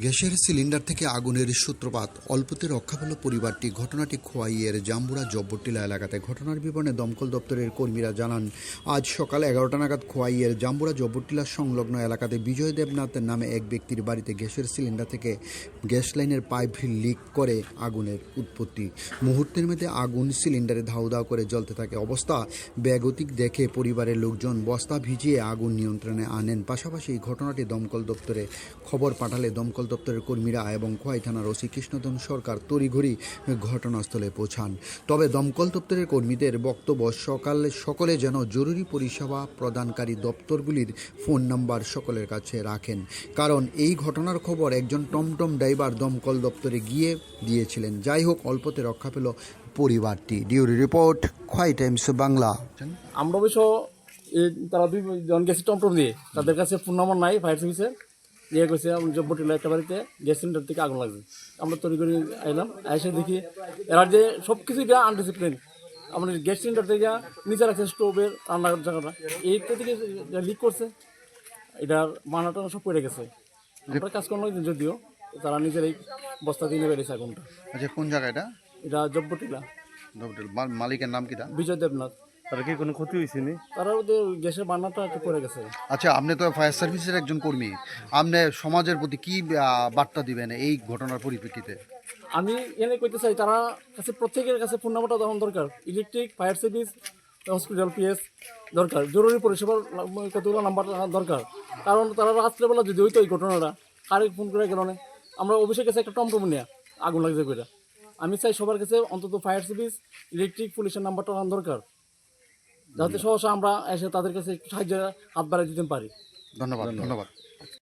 গ্যাসের সিলিন্ডার থেকে আগুনের সূত্রপাত, অল্পতে রক্ষা পেল পরিবারটি। ঘটনাটি খোয়াইয়ের জাম্বুরা জব্বরটিলা এলাকাতে। ঘটনার বিবরণে দমকল দপ্তরের কর্মীরা জানান, আজ সকাল 11টা নাগাদ খোয়াইয়ের জাম্বুরা জব্বরটিলা সংলগ্ন এলাকাতে বিজয় দেবনাথের নামে এক ব্যক্তির বাড়িতে গ্যাসের সিলিন্ডার থেকে গ্যাস লাইনের পাইপ লিক করে আগুনের উৎপত্তি। মুহূর্তের মধ্যে আগুন সিলিন্ডারে ধাউ ধাউ করে জ্বলতে থাকে। অবস্থা বেগতিক দেখে পরিবারের লোকজন বস্তা ভিজিয়ে আগুন নিয়ন্ত্রণে আনেন। পাশাপাশি এই ঘটনাটি দমকল দপ্তরে খবর পাঠালে দমকল দপ্তরের কর্মীরা এবং খোয়াই থানার ওসি কৃষ্ণধন সরকার তড়িঘড়ি ঘটনাস্থলে পৌঁছান। তবে দমকল দপ্তরের কর্মীদের বক্তব্য, সকলে যেন জরুরি পরিষেবা প্রদানকারী দপ্তরগুলির ফোন নাম্বার সকলের কাছে রাখেন, কারণ এই ঘটনার খবর একজন টমটম ড্রাইভার দমকল দপ্তরে গিয়ে দিয়েছিলেন। যাই হোক, অল্পতে রক্ষা পেল পরিবারটি। ডিউরি রিপোর্ট, খোয়াই টাইমস বাংলা। আমরা অবশ্য তারা দুইজন গেছে টমটম দিয়ে, তাদের কাছে ফোন নাম্বার নাই ফায়ার সার্ভিসের। দিয়ে গেছে জব্বরটিলা একটা বাড়িতে গ্যাস সিলিন্ডার থেকে আগুন লাগছে। আমরা তৈরি করে আইলাম, এসে দেখি এরা যে সব কিছুই আনডিসিপ্লিন। আমাদের গ্যাস সিলিন্ডার থেকে নিচে রাখছে স্টোভের রান্নার জায়গাটা, এইটা থেকে লিক করছে। এটার বানাটা সব পড়ে গেছে। আমরা কাজ করলাম যদিও, তারা নিজের এই বস্তা দিয়ে বেরিয়েছে আগুনটা। আচ্ছা, কোন জায়গাটা? এটা জব্বরটিলা। মালিকের নাম কি? বিজয় দেবনাথ। তার কি কোনো ক্ষতি হয়েছে নি? তারা ওদের গ্যাসের বান্নাটা একটু পড়ে গেছে। আচ্ছা, আপনি তো ফায়ার সার্ভিসের একজন কর্মী, আপনি সমাজের প্রতি কি বার্তা দিবেন এই ঘটনার পরিপ্রেক্ষিতে? আমি এনে কইতে চাই, তারা কাছে প্রত্যেকের কাছে ফোন নাম্বারটা দেওয়া দরকার। Electric, fire service, hospital, PS দরকার। জরুরি পরিষেবার কতগুলো নাম্বার দরকার, কারণ তারা রাত্রেবেলা যদি হইতো এই ঘটনাটা, কারে ফোন করে গেল না। আমরা অফিসের কাছে একটা টমটম নিয়ে আগুন লাগছে কইরা। আমি চাই সবার কাছে অন্তত ফায়ার সার্ভিস, ইলেকট্রিক, পুলিশের নাম্বারটা আনা দরকার, যাতে সহসা আমরা এসে তাদের কাছে সাহায্যের হাত বাড়িয়ে দিতে পারি। ধন্যবাদ।